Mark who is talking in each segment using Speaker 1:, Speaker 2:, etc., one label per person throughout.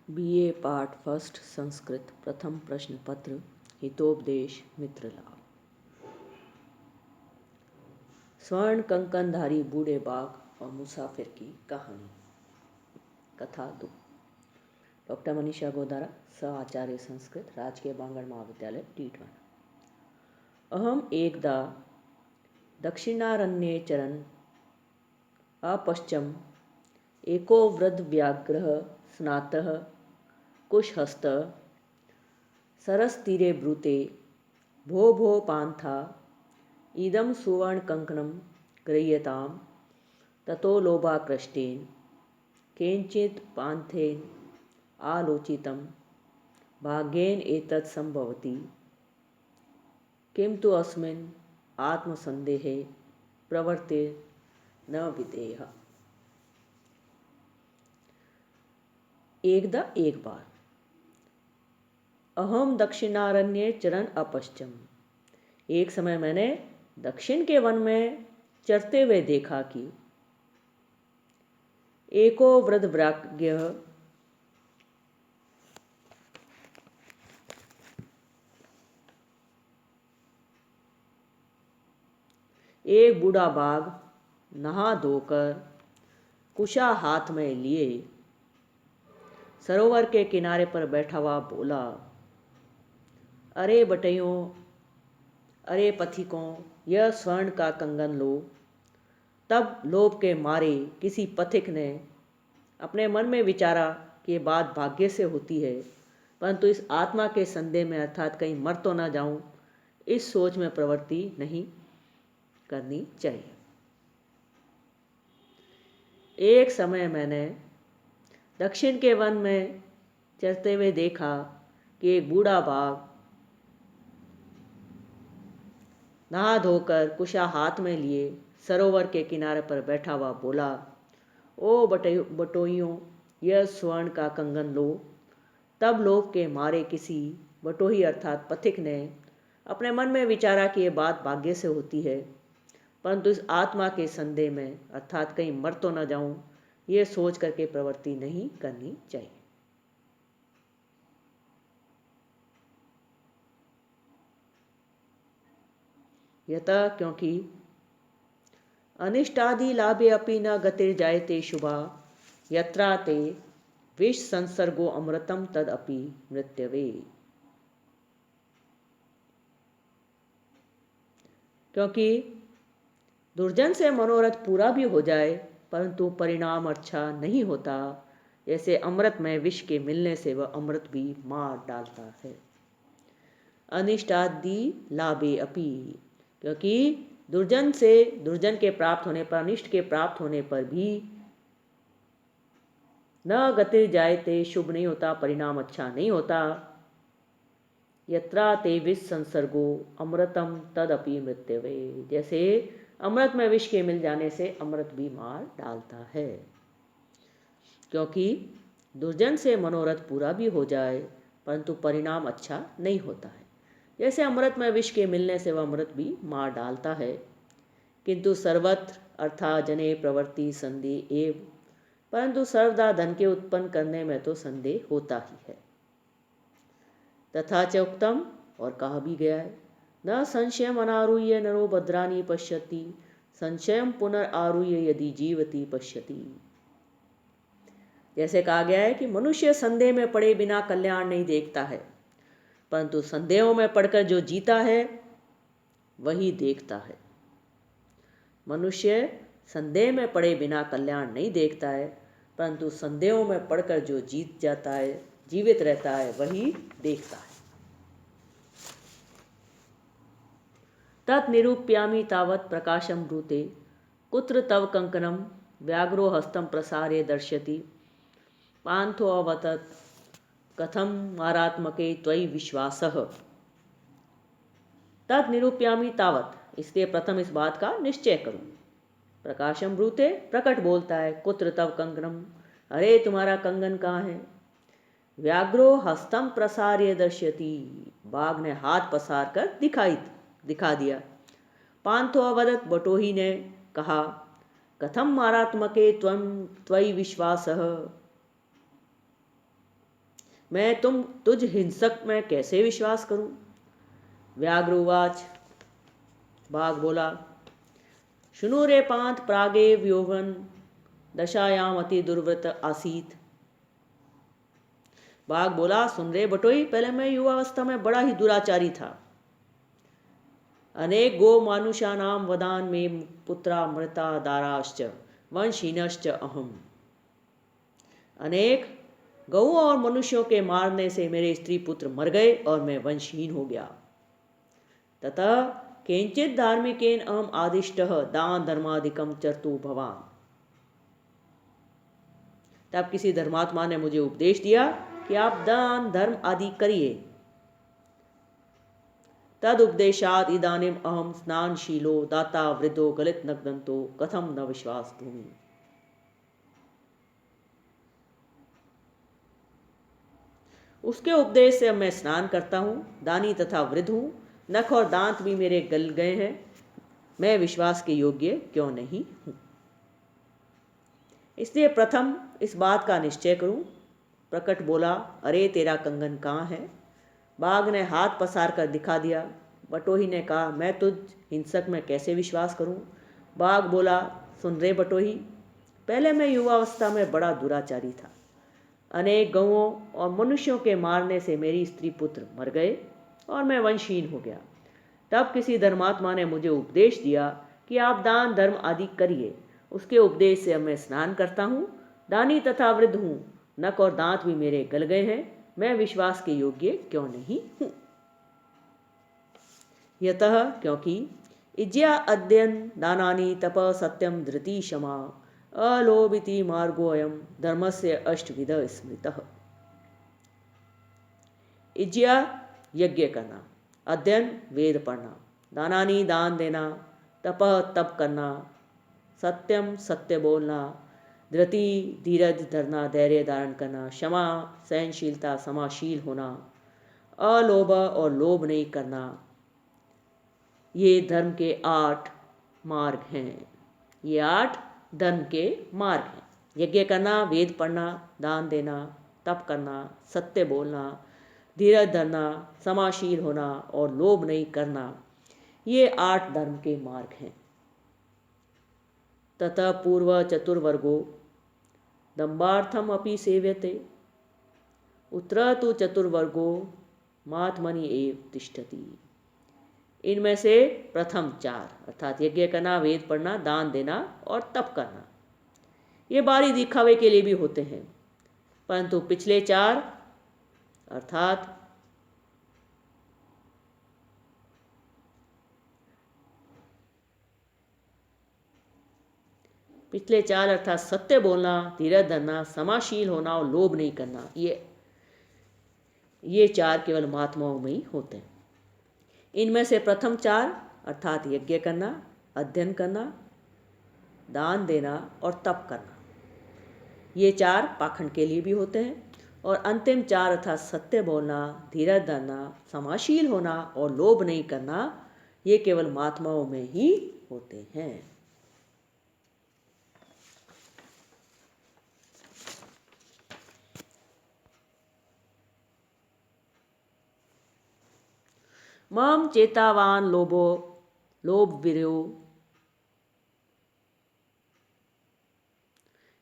Speaker 1: BA पाठ first Sanskrit प्रथम प्रश्न पत्र हितोपदेश मित्र लाभ। स्वर्ण कंकनधारी बूढ़े बाघ और मुसाफिर की कहानी। कथा 2। डॉक्टर मनीषा गोदारा, सह आचार्य संस्कृत, राजकीय बांगड़ महाविद्यालय, टीटवन। अहम एकदा दक्षिणारण्ये चरन् अपश्यम् एको वृद्ध व्याघ्रः स्नातः कुशहस्त सरसतीरे ब्रूते भो भो पान्था इदं सुवर्णकङ्कणं गृह्यतां। ततो लोभाकृष्टेन केनचित् पान्थेन आलोचितं भाग्येन एतत् सम्भवति। किं तु अस्मिन् आत्मसन्देहे प्रवृत्ते न विधेयः। एकदा एक बार अहम दक्षिणारण्ये चरन् अपश्यम्। एक समय मैंने दक्षिण के वन में चरते हुए देखा कि एको वृद्ध व्याघ्र एक बूढ़ा बाघ नहा धोकर कुशा हाथ में लिए सरोवर के किनारे पर बैठा हुआ बोला, अरे बटैयों, अरे पथिकों, यह स्वर्ण का कंगन लो। तब लोभ के मारे किसी पथिक ने अपने मन में विचारा कि ये बात भाग्य से होती है, परंतु इस आत्मा के संदेह में अर्थात कहीं मर तो ना जाऊं, इस सोच में प्रवृत्ति नहीं करनी चाहिए। एक समय मैंने दक्षिण के वन में चरते हुए देखा कि एक बूढ़ा बाघ नहा धोकर कुशा हाथ में लिए सरोवर के किनारे पर बैठा हुआ बोला, ओ बटोहियों, यह स्वर्ण का कंगन लो। तब लोभ के मारे किसी बटोही अर्थात पथिक ने अपने मन में विचारा कि यह बात भाग्य से होती है, परंतु इस आत्मा के संदेह में अर्थात कहीं मर तो न जाऊं, ये सोच करके प्रवृत्ति नहीं करनी चाहिए। यतः क्योंकि अनिष्टादि लाभे अपि न गतिर्जायते शुभा यत्रा ते विष संसर्गो अमृतम तदपि मृत्यवे। क्योंकि दुर्जन से मनोरथ पूरा भी हो जाए परंतु परिणाम अच्छा नहीं होता, जैसे अमृत में विष के मिलने से वह अमृत भी मार डालता है। अनिष्टादि लाभे अपि, क्योंकि दुर्जन के प्राप्त होने पर, अनिष्ट के प्राप्त होने पर भी न गति जायते, शुभ नहीं होता, परिणाम अच्छा नहीं होता। यत्रा ते विष संसर्गो अमृतम तदपि मृत्यवे, जैसे अमृत में विष के मिल जाने से अमृत भी मार डालता है। क्योंकि दुर्जन से मनोरथ पूरा भी हो जाए परंतु परिणाम अच्छा नहीं होता है, जैसे अमृत में विष के मिलने से वह अमृत भी मार डालता है। किंतु सर्वत्र अर्थात जने प्रवृत्ति संदेह एव, परंतु सर्वदा धन के उत्पन्न करने में तो संदेह होता ही है। तथा च उक्तम, और कहा भी गया है, न संशयम अनारूह्य नरो भद्रानि पश्यति संशयम पुनरारूह्य यदि जीवति पश्यति। जैसे कहा गया है कि मनुष्य संदेह में पड़े बिना कल्याण नहीं देखता है, परंतु संदेहों में पड़कर जो जीता है वही देखता है। मनुष्य संदेह में पड़े बिना कल्याण नहीं देखता है, परंतु संदेहों में पड़कर जो जीत जाता है, जीवित रहता है, वही देखता है। तत् निरूप्यामि तावत् प्रकाशम ब्रूते कुत्र तव कंकणम व्याघ्रो हस्तं प्रसार्य दर्शति पान्थो अवतत कथम मारात्मके त्वयि विश्वासः। तत् निरूप्यामि तावत्, इसलिए प्रथम इस बात का निश्चय करूं। प्रकाशम ब्रूते, प्रकट बोलता है, कुत्र तव कंकणम, अरे तुम्हारा कंगन कहाँ है। व्याघ्रो हस्तम प्रसार्य दर्शति, बाघ ने हाथ पसार कर दिखा दिया। पान्थो अवदत, बटोही ने कहा, कथम मारात्मके त्वयि विश्वासः, मैं तुझ हिंसक में कैसे विश्वास करूं? व्याघ्र उवाच, बाघ बोला, शुनु रे पांथ प्रागे यौवन दशायाम अति दुर्व्रत आसीत। बाघ बोला, सुन रे बटोई, पहले मैं युवावस्था में बड़ा ही दुराचारी था। अनेक गो मानुषा नाम वदान में पुत्रा मृता दाराश्च वंशीनश्च अहम। अनेक गौओं और मनुष्यों के मारने से मेरे स्त्री पुत्र मर गए और मैं वंशहीन हो गया। ततः केंचित धार्मिकेन अहम आदिष्टः दान धर्मादिकम चर्तु भवान। तब किसी धर्मात्मा ने मुझे उपदेश दिया कि आप दान धर्म आदि करिए। तद उपदेशाद इदानीम अहम स्नानशीलो दाता वृद्धो गलित नग्दंतो कथम न विश्वास भूमि। उसके उपदेश से मैं स्नान करता हूँ, दानी तथा वृद्ध हूँ, नख और दांत भी मेरे गल गए हैं, मैं विश्वास के योग्य क्यों नहीं हूँ? इसलिए प्रथम इस बात का निश्चय करूँ। प्रकट बोला, अरे तेरा कंगन कहाँ है? बाघ ने हाथ पसार कर दिखा दिया। बटोही ने कहा, मैं तुझ हिंसक में कैसे विश्वास करूं? बाघ बोला, सुन रे बटोही, पहले मैं युवावस्था में बड़ा दुराचारी था। अनेक गौओं और मनुष्यों के मारने से मेरी स्त्री पुत्र मर गए और मैं वंशहीन हो गया। तब किसी धर्मात्मा ने मुझे उपदेश दिया कि आप दान धर्म आदि करिए। उसके उपदेश से मैं स्नान करता हूँ, दानी तथा वृद्ध हूँ, नख और दांत भी मेरे गल गए हैं, मैं विश्वास के योग्य क्यों नहीं हूँ? यतः क्योंकि इज्या अध्ययन दानानि तप सत्यम धृति क्षमा अलोभिति मार्गोऽयं धर्मस्य अष्टविध स्मृतः। इज्या यज्ञ करना, अध्ययन वेद पढ़ना, दानानि दान देना, तप तप करना, सत्यम सत्य बोलना, धृति धीरज धरना धैर्य धारण करना, क्षमा सहनशीलता समाशील होना, अलोभ और लोभ नहीं करना, ये धर्म के 8 मार्ग हैं। ये 8 धर्म के मार्ग हैं। यज्ञ करना, वेद पढ़ना, दान देना, तप करना, सत्य बोलना, धीरज धरना, समाशील होना और लोभ नहीं करना, ये 8 धर्म के मार्ग हैं। ततः पूर्व चतुर्वर्गो दम्बार्थम अपि सेव्यते उत्तर तो चतुर्वर्गो महात्मनि एव तिष्ठति। इनमें से प्रथम 4 अर्थात यज्ञ करना, वेद पढ़ना, दान देना और तप करना, ये बारी दिखावे के लिए भी होते हैं, परंतु पिछले 4 अर्थात सत्य बोलना, धीरज धरना, समाशील होना और लोभ नहीं करना, ये 4 केवल महात्माओं में ही होते हैं। इनमें से प्रथम 4 अर्थात यज्ञ करना, अध्ययन करना, दान देना और तप करना, ये 4 पाखंड के लिए भी होते हैं, और अंतिम 4 अर्थात सत्य बोलना, धीरज धरना, समाशील होना और लोभ नहीं करना, ये केवल महात्माओं में ही होते हैं। मम चेतावान लोभ विरो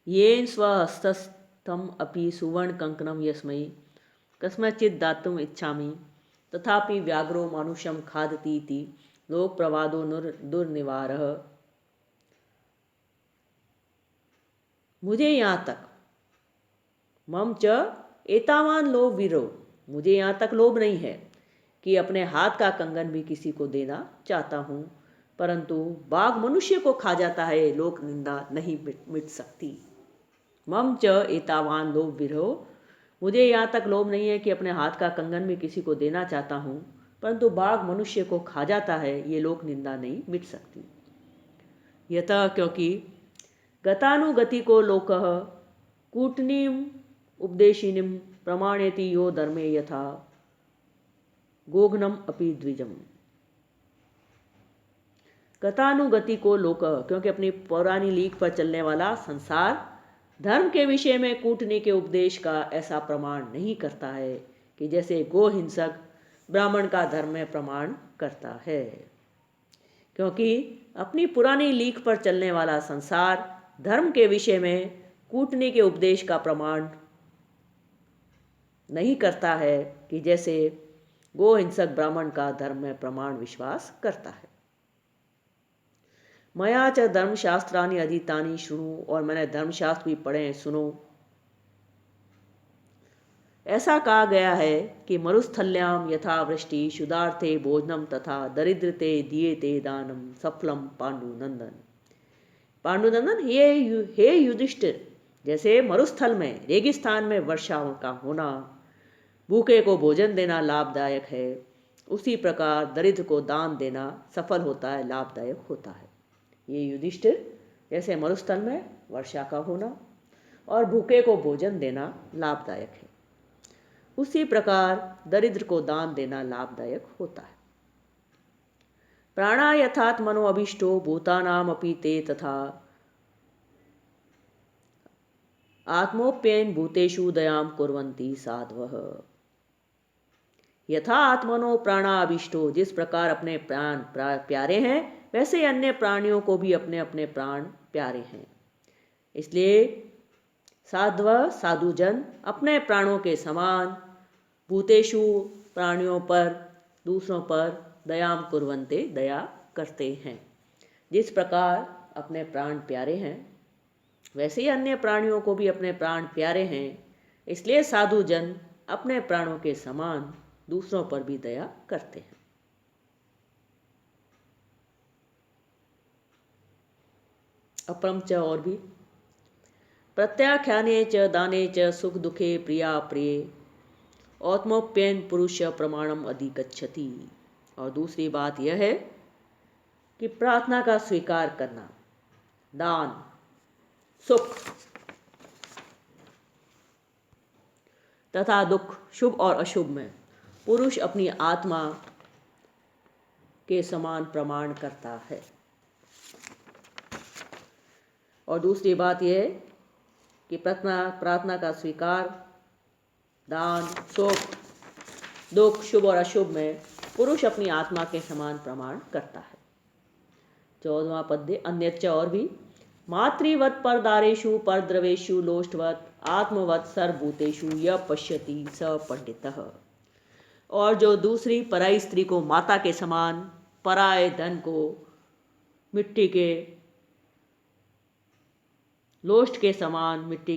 Speaker 1: येन स्वहस्तस्थम अपि सुवर्ण कंकणम यस्मै कस्मैचित् दातुम इच्छामि तथापि व्याघ्रो मानुषम खादति इति लोक प्रवादो दुर्निवारः। मुझे यहाँ तक मम च एतावान लोभ विरो, मुझे यहाँ तक लोभ नहीं है कि अपने हाथ का कंगन भी किसी को देना चाहता हूँ, परंतु बाघ मनुष्य को खा जाता है, लोक निंदा नहीं मिट सकती। मम च एतावान लोभ विरो, मुझे यहाँ तक लोभ नहीं है कि अपने हाथ का कंगन भी किसी को देना चाहता हूँ, परंतु बाघ मनुष्य को खा जाता है, ये लोक निंदा नहीं मिट सकती। यतः क्योंकि गतानुगति को लोकः कूटनीम उपदेशिनीम प्रमाणेति यो धर्मे यथा गोघ्नम अपि द्विजम। गतानुगति को लोक, क्योंकि अपनी पौराणी लीक पर चलने वाला संसार धर्म के विषय में कूटनी के उपदेश का ऐसा प्रमाण नहीं करता है कि जैसे गो हिंसक ब्राह्मण का धर्म में प्रमाण करता है, क्योंकि अपनी पुरानी लीक पर चलने वाला संसार धर्म के विषय में कूटनी के उपदेश का प्रमाण नहीं करता है कि जैसे गो हिंसक ब्राह्मण का धर्म में प्रमाण विश्वास करता है। मया च धर्मशास्त्रानि अधीतानि शृणु, और मैंने धर्मशास्त्र भी पढ़े हैं, सुनो। ऐसा कहा गया है कि मरुस्थल्याम यथा वृष्टि शुदार्थे भोजनम तथा दरिद्रते दीयते दानम सफलम पांडुनंदन। पांडुनंदन, हे युधिष्ठिर, जैसे मरुस्थल में रेगिस्तान में वर्षा का होना भूखे को भोजन देना लाभदायक है, उसी प्रकार दरिद्र को दान देना सफल होता है, लाभदायक होता है। ये युधिष्ठिर, जैसे मरुस्थल में वर्षा का होना और भूखे को भोजन देना लाभदायक है, उसी प्रकार दरिद्र को दान देना लाभदायक होता है। प्राणा यथात्मनो अभिष्टो भूतानाम अपि ते तथा आत्मोप्ययन भूतेषु दयाम कुर्वन्ति साधवः। यथा आत्मनो प्राणा अभिष्टो, जिस प्रकार अपने प्राण प्यारे हैं वैसे अन्य प्राणियों को भी अपने अपने प्राण प्यारे हैं। इसलिए साध्व साधुजन अपने प्राणों के समान भूतेषु प्राणियों पर, दूसरों पर दयाम कुर्वन्ते, दया करते हैं। जिस प्रकार अपने प्राण प्यारे हैं वैसे ही अन्य प्राणियों को भी अपने प्राण प्यारे हैं, इसलिए साधुजन अपने प्राणों के समान दूसरों पर भी दया करते हैं। अपरम च, और भी, प्रत्याख्याने च दाने च सुख दुखे प्रिया प्रिय आत्मोप्ययन पुरुष प्रमाणम अधिगच्छति। और दूसरी बात यह है कि प्रार्थना का स्वीकार करना, दान, सुख तथा दुख, शुभ और अशुभ में पुरुष अपनी आत्मा के समान प्रमाण करता है। और दूसरी बात यह है कि प्रार्थना का स्वीकार, दान, सुख, दुख, शुभ और अशुभ में पुरुष अपनी आत्मा के समान प्रमाण करता है। 14वां पद्य, अन्यच्च, और भी, मातृवत परदारेषु परद्रवेषु लोष्टवत आत्मवत सर्वभूतेषु य पश्यति स पंडितः। और जो दूसरी पराई स्त्री को माता के समान, पराये धन को मिट्टी के लोष्ट के समान, मिट्टी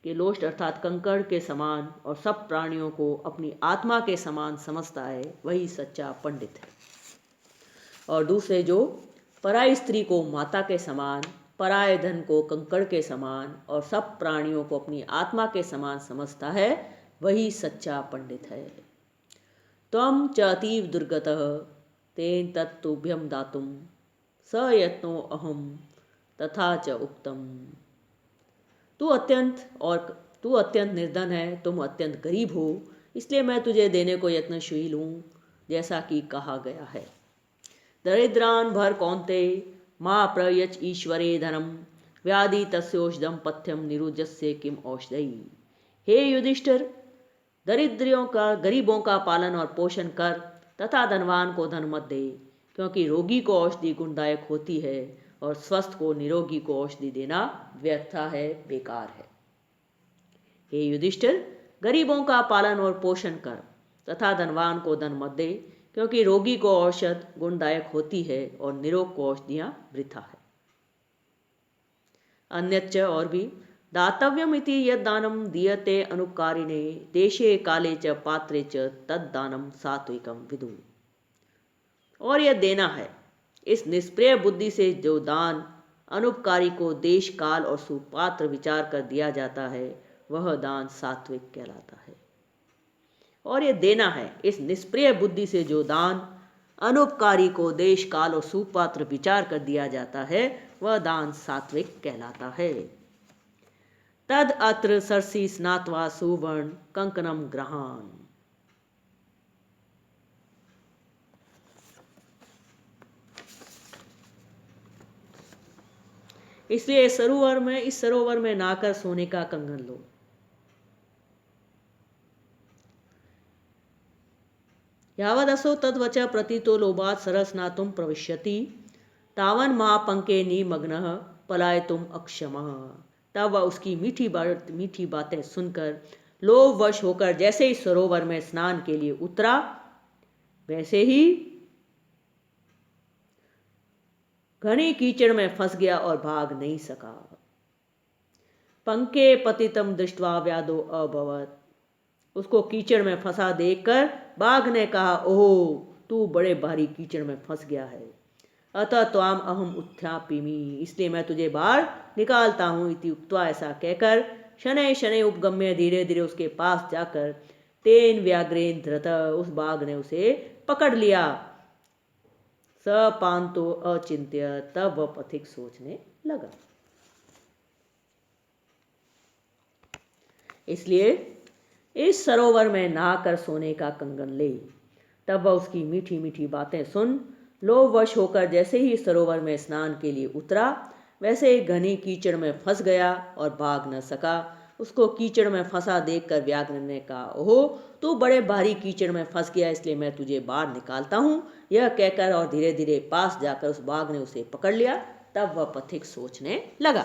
Speaker 1: के लोष्ट अर्थात कंकड़ के समान, और सब प्राणियों को अपनी आत्मा के समान समझता है, वही सच्चा पंडित है। और दूसरे जो पराई स्त्री को माता के समान, पराये धन को कंकड़ के समान और सब प्राणियों को अपनी आत्मा के समान समझता है, वही सच्चा पंडित है। त्वं च अतीव दुर्गतः तेन तत्तुभ्यं दातुं स यत्नो अहम तथा च उक्तम। तू अत्यंत निर्धन है, तुम अत्यंत गरीब हो, इसलिए मैं तुझे देने को यत्नशील हूँ, जैसा कि कहा गया है। दरिद्रान भर कौन्ते माँ प्रयच ईश्वरे धनम व्याधि तस्योषधम पथ्यम निरुजस्य किम औषधि। हे युधिष्ठिर, गरीबों का पालन और पोषण कर तथा धनवान को धन मत दे, क्योंकि रोगी को औषधि गुणदायक होती है और स्वस्थ को, निरोगी को औषधि देना व्यर्थ है, बेकार है। हे युधिष्ठिर, गरीबों का पालन और पोषण कर तथा धनवान को धन मत दे, क्योंकि रोगी को औषध गुणदायक होती है और निरोग को औषधियां वृथा है। अन्यच्च, और भी, दातव्यम इति यद दानम दीयते अनुपकारिणे देशे काले च पात्रे च तद दानम सात्विकम विदु। और यह देना है, इस निष्प्रिय बुद्धि से जो दान अनुपकारी को देश काल और सुपात्र विचार कर दिया जाता है, वह दान सात्विक कहलाता है। और यह देना है, इस निष्प्रिय बुद्धि से जो दान अनुपकारी को देश काल और सुपात्र विचार कर दिया जाता है, वह दान सात्विक कहलाता है। तद अत्र सरसी स्नात्वा सुवर्ण कंकणम ग्रहान। इसलिए इस सरोवर में नहाकर सोने का कंगन लो। यावदसो तद्वच प्रतीतो लोभात् सरसनातुम प्रविश्यति तावन महापंके निमग्नः पलायतुम अक्षमः। तब वह उसकी मीठी बातें सुनकर लोभवश होकर जैसे ही सरोवर में स्नान के लिए उतरा, वैसे ही घनी कीचड़ में फंस गया और भाग नहीं सका। पंके पतितम दृष्ट्वा व्याधो अभवत्। उसको कीचड़ में फंसा देखकर बाघ ने कहा, ओह तू बड़े भारी कीचड़ में फंस गया है। अतः त्वाम अहम उत्थापिमी, इसलिए मैं तुझे बाहर निकालता हूँ। इति उक्त्वा, ऐसा कहकर शनै शनै उपगम्य धीरे धीरे उसके पास जाकर तेन व्याघ्रेन धृत, उस बाघ ने उसे पकड़ लिया। स पांतो अचिंत्य, तब वह पथिक सोचने लगा। इसलिए इस सरोवर में नहाकर सोने का कंगन ले। तब वह उसकी मीठी मीठी बातें सुन लोभवश होकर जैसे ही सरोवर में स्नान के लिए उतरा, वैसे ही घनी कीचड़ में फंस गया और भाग न सका। उसको कीचड़ में फंसा देखकर व्याघ्र ने कहा, ओहो तू बड़े भारी कीचड़ में फंस गया, इसलिए मैं तुझे बाहर निकालता हूँ। यह कहकर और धीरे धीरे पास जाकर उस बाघ ने उसे पकड़ लिया। तब वह पथिक सोचने लगा।